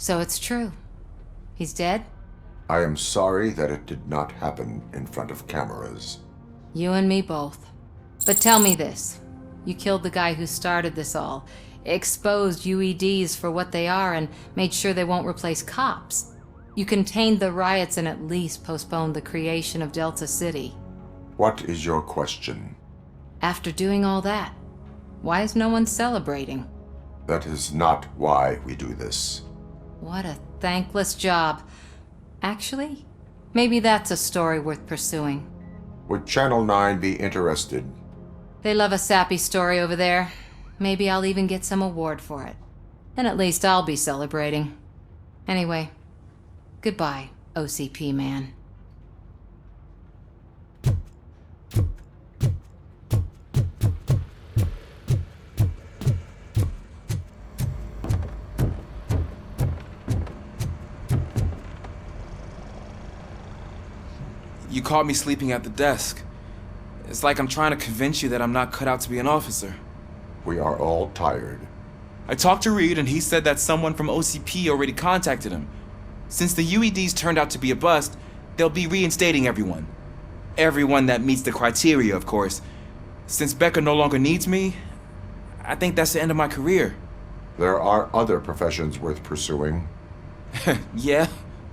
So it's true. He's dead? I am sorry that it did not happen in front of cameras. You and me both. But tell me this. You killed the guy who started this all, exposed UEDs for what they are, and made sure they won't replace cops. You contained the riots and at least postponed the creation of Delta City. What is your question? After doing all that, why is no one celebrating? That is not why we do this. What a thankless job. Actually, maybe that's a story worth pursuing. Would Channel 9 be interested? They love a sappy story over there. Maybe I'll even get some award for it. And at least I'll be celebrating. Anyway, goodbye, OCP man. You caught me sleeping at the desk. It's like I'm trying to convince you that I'm not cut out to be an officer. We are all tired. I talked to Reed and he said that someone from OCP already contacted him. Since the UEDs turned out to be a bust, they'll be reinstating everyone. Everyone that meets the criteria, of course. Since Becca no longer needs me, I think that's the end of my career. There are other professions worth pursuing. Yeah?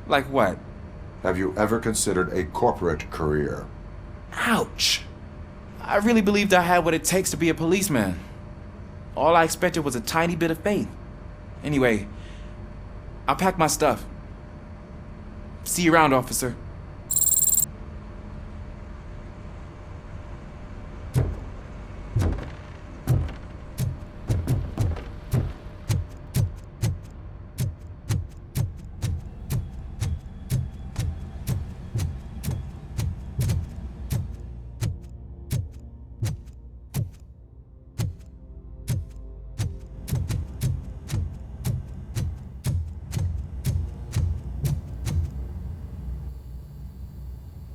Like what? Have you ever considered a corporate career? Ouch! I really believed I had what it takes to be a policeman. All I expected was a tiny bit of faith. Anyway, I'll pack my stuff. See you around, officer.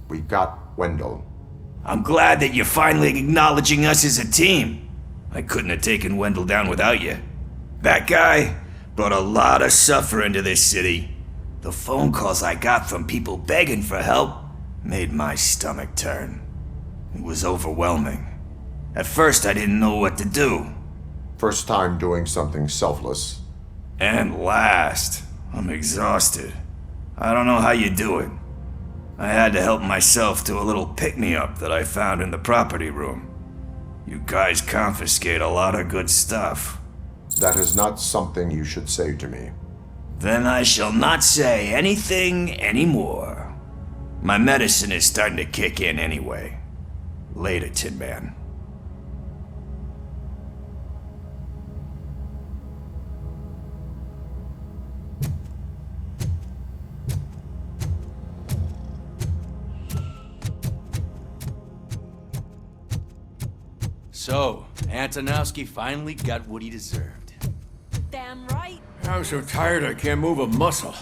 We got Wendell. I'm glad that you're finally acknowledging us as a team. I couldn't have taken Wendell down without you. That guy brought a lot of suffering to this city. The phone calls I got from people begging for help made my stomach turn. It was overwhelming. At first I didn't know what to do. First time doing something selfless. And last, I'm exhausted. I don't know how you do it. I had to help myself to a little pick-me-up that I found in the property room. You guys confiscate a lot of good stuff. That is not something you should say to me. Then I shall not say anything anymore. My medicine is starting to kick in anyway. Later, Tin Man. So, Antonowski finally got what he deserved. Damn right. I'm so tired I can't move a muscle.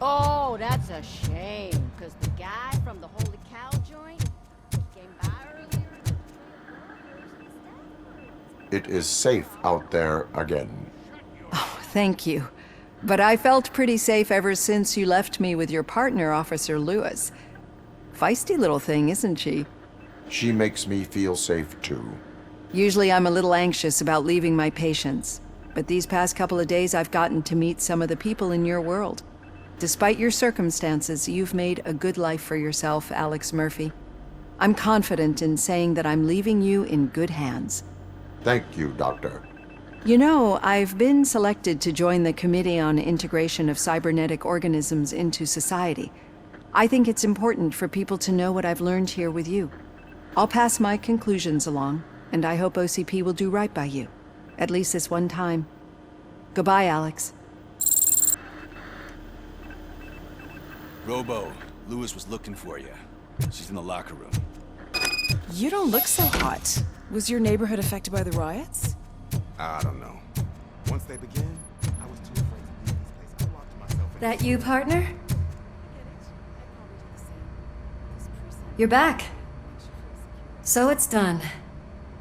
Oh, that's a shame, because the guy from the Holy Cow joint came by earlier. It is safe out there again. Oh, thank you. But I felt pretty safe ever since you left me with your partner, Officer Lewis. Feisty little thing, isn't she? She makes me feel safe too. Usually I'm a little anxious about leaving my patients, but these past couple of days I've gotten to meet some of the people in your world. Despite your circumstances, you've made a good life for yourself, Alex Murphy. I'm confident in saying that I'm leaving you in good hands. Thank you, Doctor. You know, I've been selected to join the Committee on Integration of Cybernetic Organisms into Society. I think it's important for people to know what I've learned here with you. I'll pass my conclusions along, and I hope OCP will do right by you. At least this one time. Goodbye, Alex. Robo, Lewis was looking for you. She's in the locker room. You don't look so hot. Was your neighborhood affected by the riots? I don't know. Once they begin, I was too afraid to leave this place. I locked myself in. That you, partner? You're back. So it's done.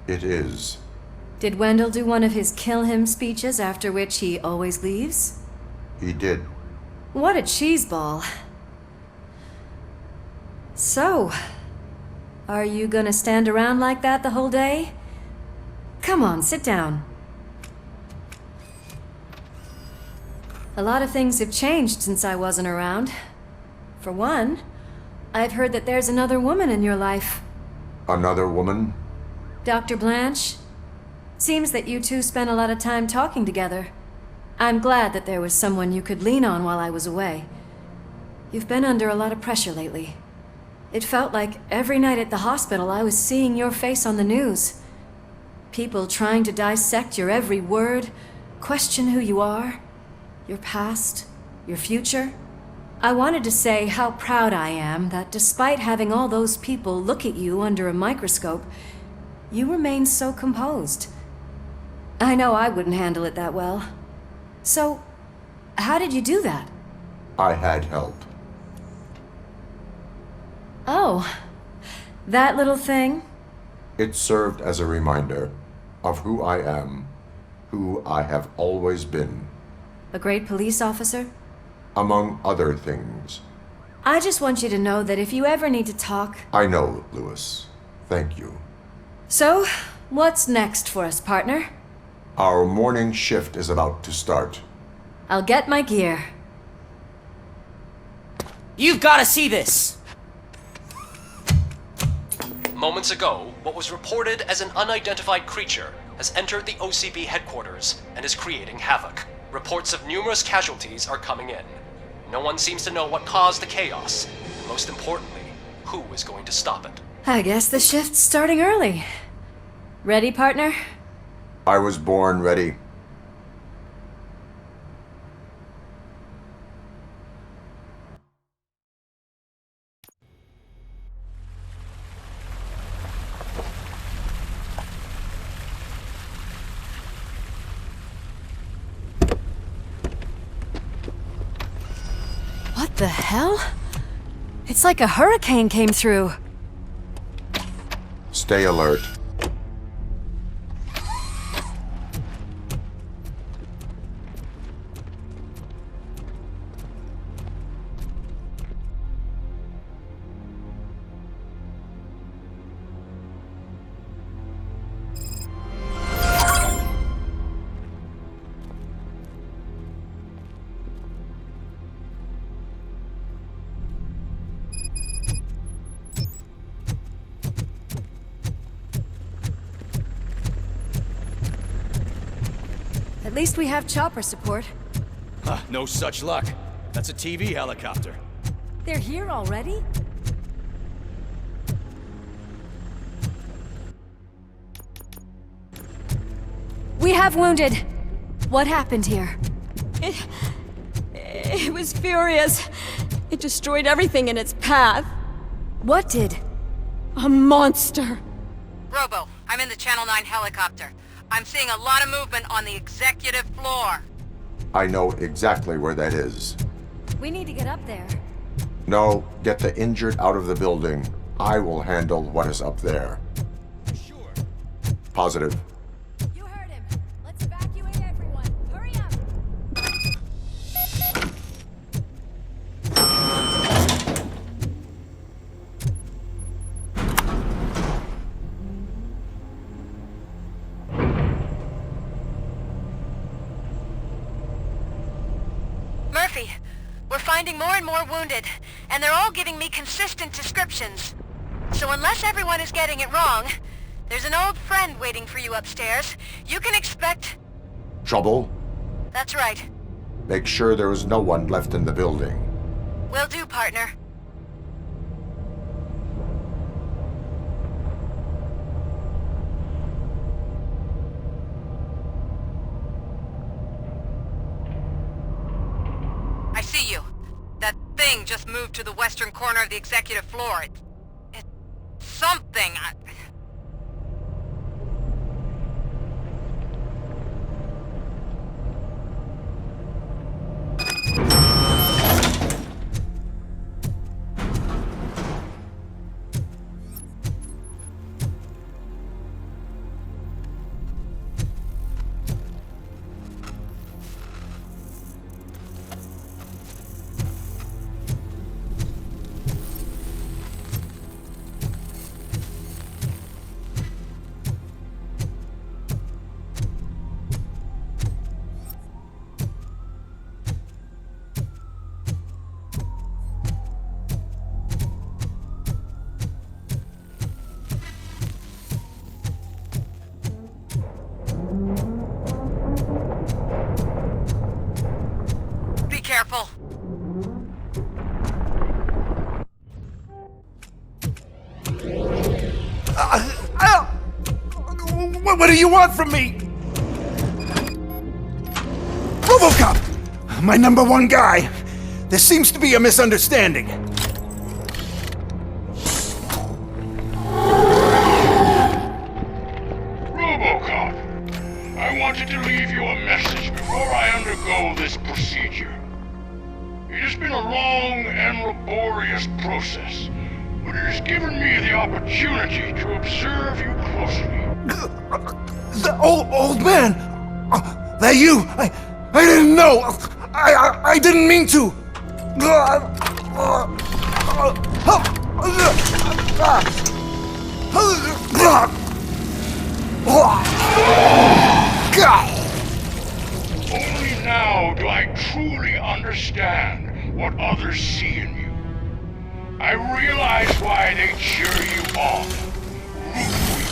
It is. Did Wendell do one of his kill him speeches after which he always leaves? He did. What a cheeseball. So, are you gonna stand around like that the whole day? Come on, sit down. A lot of things have changed since I wasn't around. For one, I've heard that there's another woman in your life. Another woman? Dr. Blanche? Seems that you two spent a lot of time talking together. I'm glad that there was someone you could lean on while I was away. You've been under a lot of pressure lately. It felt like every night at the hospital I was seeing your face on the news. People trying to dissect your every word, question who you are, your past, your future. I wanted to say how proud I am that despite having all those people look at you under a microscope, you remain so composed. I know I wouldn't handle it that well. So, how did you do that? I had help. Oh, that little thing? It served as a reminder of who I am, who I have always been. A great police officer? Among other things. I just want you to know that if you ever need to talk... I know, Lewis. Thank you. So, what's next for us, partner? Our morning shift is about to start. I'll get my gear. You've got to see this! Moments ago, what was reported as an unidentified creature has entered the OCB headquarters and is creating havoc. Reports of numerous casualties are coming in. No one seems to know what caused the chaos, and most importantly, who is going to stop it. I guess the shift's starting early. Ready, partner? I was born ready. What the hell? It's like a hurricane came through. Stay alert. At least we have chopper support. No such luck. That's a TV helicopter. They're here already? We have wounded. What happened here? It was furious. It destroyed everything in its path. What did? A monster. Robo, I'm in the Channel 9 helicopter. I'm seeing a lot of movement on the executive floor. I know exactly where that is. We need to get up there. No, get the injured out of the building. I will handle what is up there. Sure. Positive. You heard him. Let's evacuate everyone. Hurry up. Murphy, we're finding more and more wounded, and they're all giving me consistent descriptions. So unless everyone is getting it wrong, there's an old friend waiting for you upstairs. You can expect... Trouble? That's right. Make sure there is no one left in the building. Will do, partner. I see you. That thing just moved to the western corner of the executive floor. It's something. What do you want from me? Robocop! My number one guy. There seems to be a misunderstanding. Robocop, I wanted to leave you a message before I undergo this procedure. It has been a long and laborious process, but it has given me the opportunity to observe you closely. The old man! That you! I didn't know! I didn't mean to! Only now do I truly understand what others see in you. I realize why they cheer you on, root for you.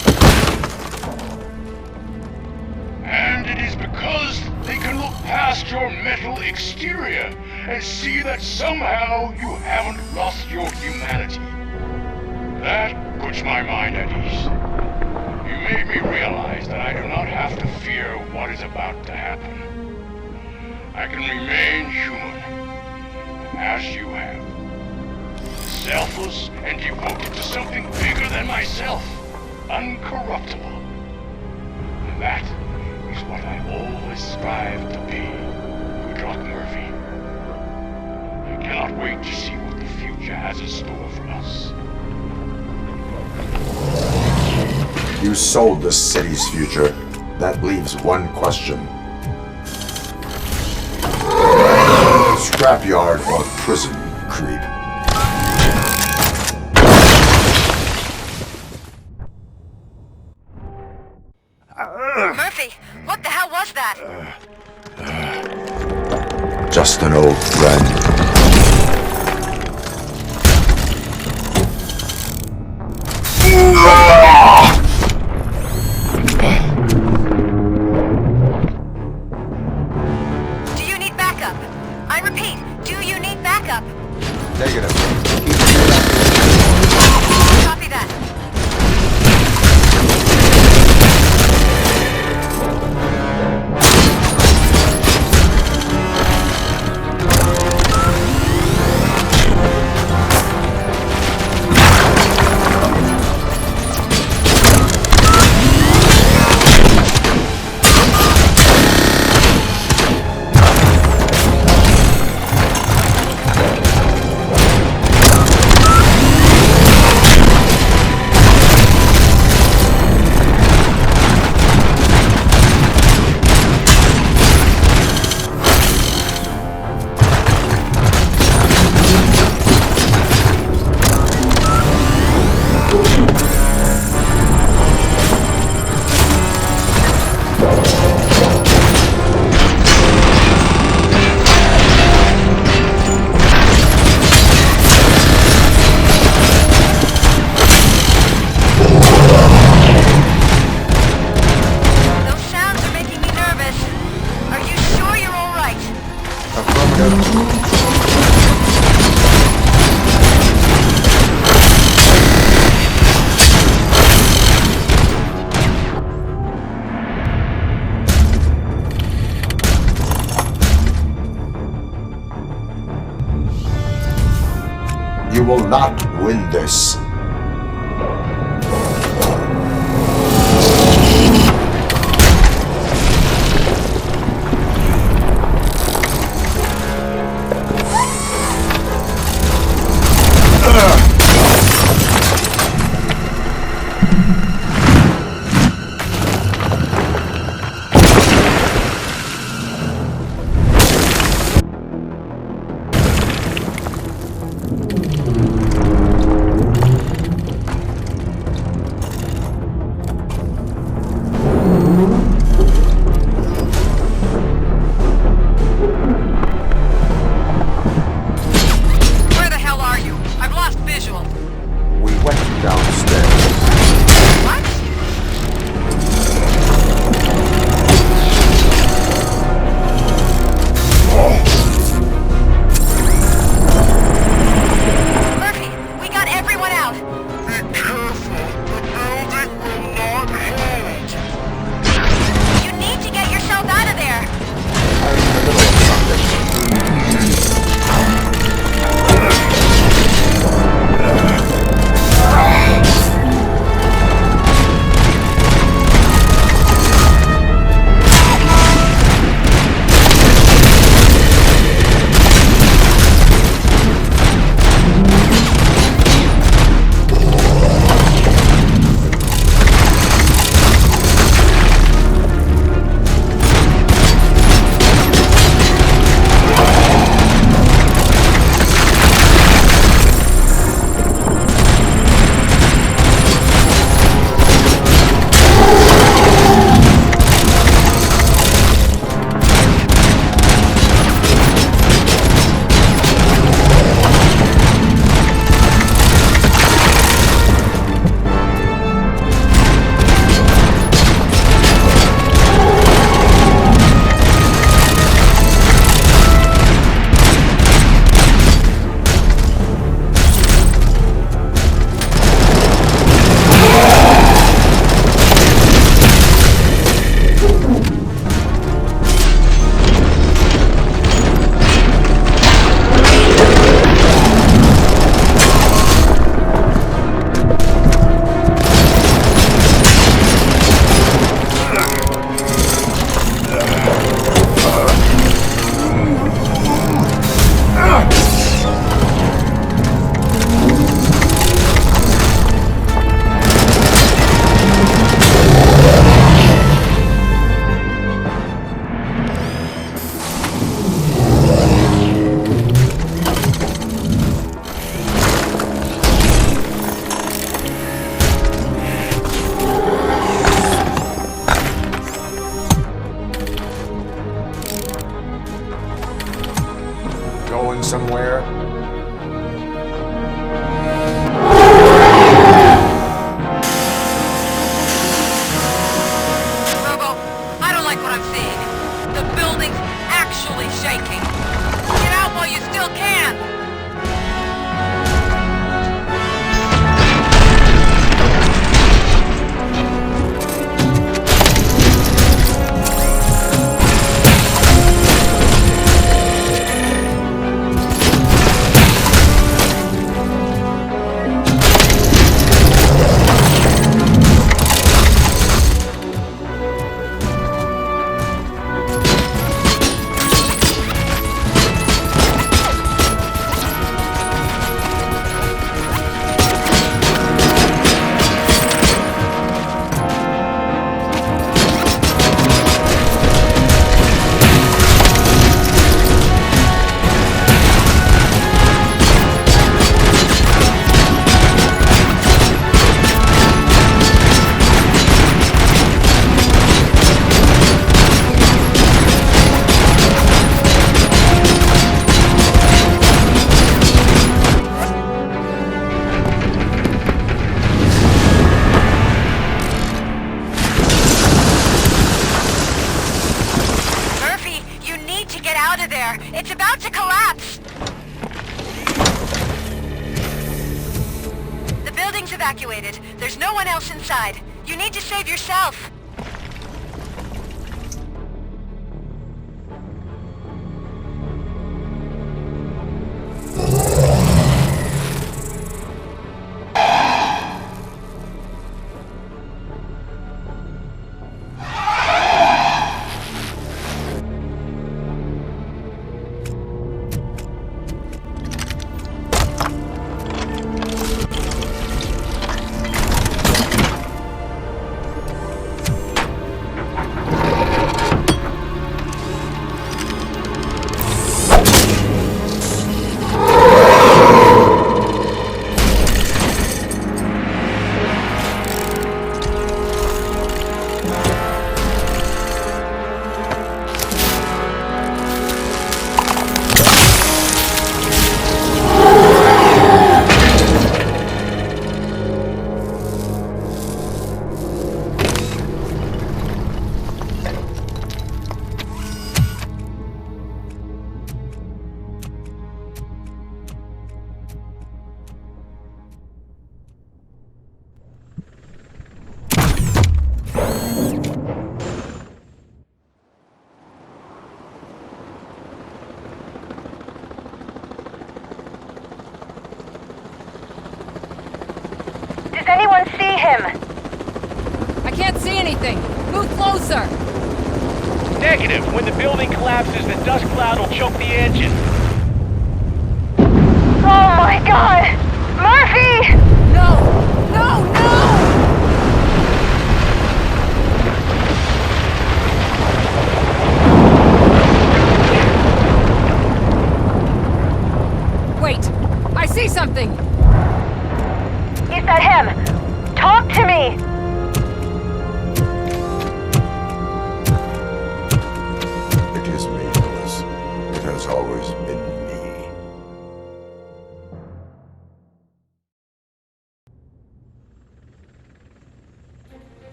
And it is because they can look past your metal exterior and see that somehow you haven't lost your humanity. That puts my mind at ease. You made me realize that I do not have to fear what is about to happen. I can remain human, as you have. Selfless and devoted to something bigger than myself. Uncorruptible. And that is what I always strive to be, good luck, Murphy. I cannot wait to see what the future has in store for us. You sold the city's future. That leaves one question. Scrapyard or prison, creep? Murphy, what the hell was that? Just an old friend. Do you need backup? I repeat, do you need backup? Negative. Copy that. You will not win this. somewhere? Robo, I don't like what I'm seeing. The building's actually shaking. Get out while you still can! It's about to collapse! The building's evacuated. There's no one else inside. You need to save yourself. Does anyone see him? I can't see anything. Move closer. Negative. When the building collapses, the dust cloud will choke the engine. Oh my god! Murphy! No! No! No! Wait! I see something! Is that him? Talk to me! It is me, Alice. It has always been me.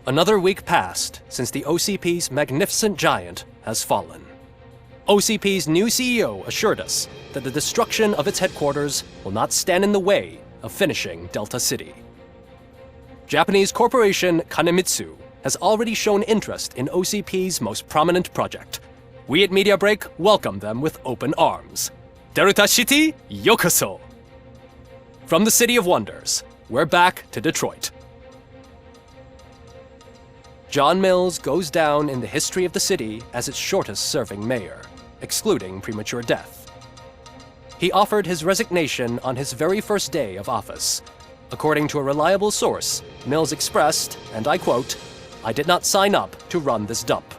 Another week passed since the OCP's magnificent giant has fallen. OCP's new CEO assured us that the destruction of its headquarters will not stand in the way of finishing Delta City. Japanese corporation Kanemitsu has already shown interest in OCP's most prominent project. We at Media Break welcome them with open arms. Delta City, yokoso! From the City of Wonders, we're back to Detroit. John Mills goes down in the history of the city as its shortest-serving mayor, excluding premature death. He offered his resignation on his very first day of office. According to a reliable source, Mills expressed, and I quote, "I did not sign up to run this dump."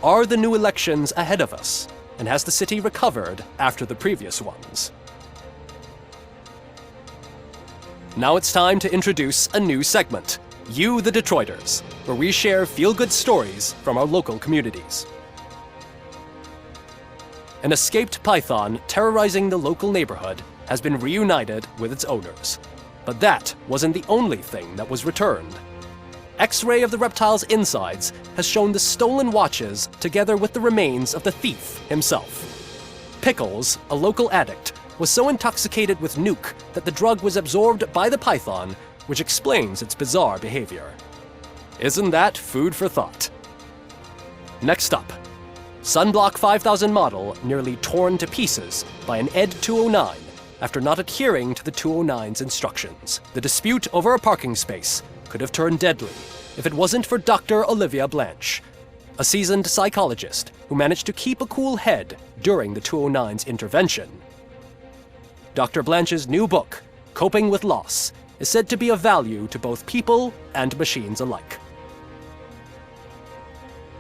Are the new elections ahead of us, and has the city recovered after the previous ones? Now it's time to introduce a new segment, You the Detroiters, where we share feel-good stories from our local communities. An escaped python terrorizing the local neighborhood has been reunited with its owners. But that wasn't the only thing that was returned. X-ray of the reptile's insides has shown the stolen watches together with the remains of the thief himself. Pickles, a local addict, was so intoxicated with nuke that the drug was absorbed by the python, which explains its bizarre behavior. Isn't that food for thought? Next up, Sunblock 5000 model nearly torn to pieces by an ED 209 after not adhering to the 209's instructions. The dispute over a parking space could have turned deadly if it wasn't for Dr. Olivia Blanche, a seasoned psychologist who managed to keep a cool head during the 209's intervention. Dr. Blanche's new book, Coping with Loss, is said to be of value to both people and machines alike.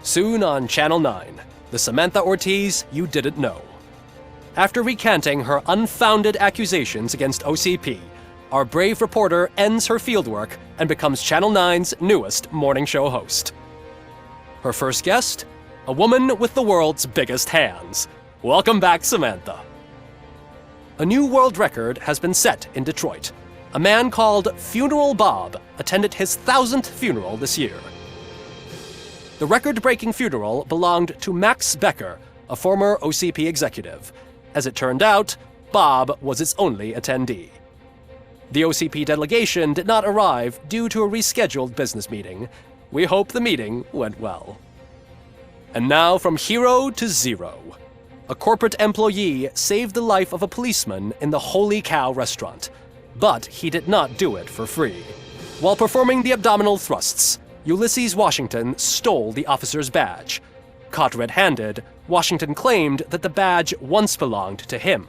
Soon on Channel 9, the Samantha Ortiz you didn't know. After recanting her unfounded accusations against OCP, our brave reporter ends her fieldwork and becomes Channel 9's newest morning show host. Her first guest? A woman with the world's biggest hands. Welcome back, Samantha. A new world record has been set in Detroit. A man called Funeral Bob attended his 1000th funeral this year. The record-breaking funeral belonged to Max Becker, a former OCP executive. As it turned out, Bob was its only attendee. The OCP delegation did not arrive due to a rescheduled business meeting. We hope the meeting went well. And now from hero to zero. A corporate employee saved the life of a policeman in the Holy Cow restaurant, but he did not do it for free. While performing the abdominal thrusts, Ulysses Washington stole the officer's badge. Caught red-handed, Washington claimed that the badge once belonged to him.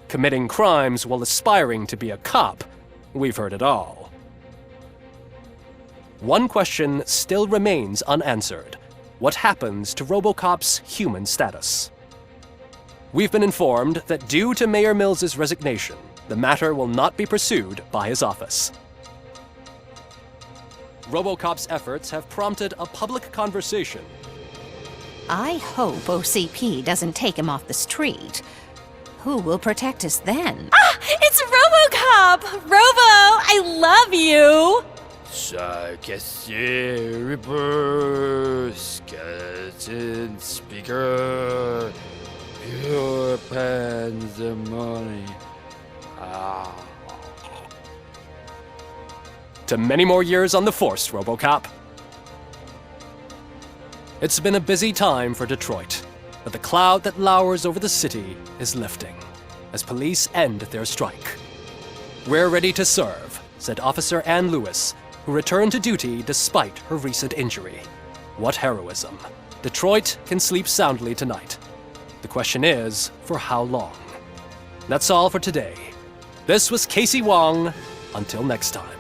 Committing crimes while aspiring to be a cop, we've heard it all. One question still remains unanswered. What happens to Robocop's human status? We've been informed that due to Mayor Mills's resignation, the matter will not be pursued by his office. Robocop's efforts have prompted a public conversation. I hope OCP doesn't take him off the street. Who will protect us then? Ah! It's Robocop! Robo, I love you! Reaper, skeleton speaker, pure pandemonium. To many more years on the force, Robocop. It's been a busy time for Detroit, but the cloud that lowers over the city is lifting as police end their strike. We're ready to serve, said Officer Ann Lewis, who returned to duty despite her recent injury. What heroism. Detroit can sleep soundly tonight. The question is, for how long? That's all for today. This was Casey Wong. Until next time.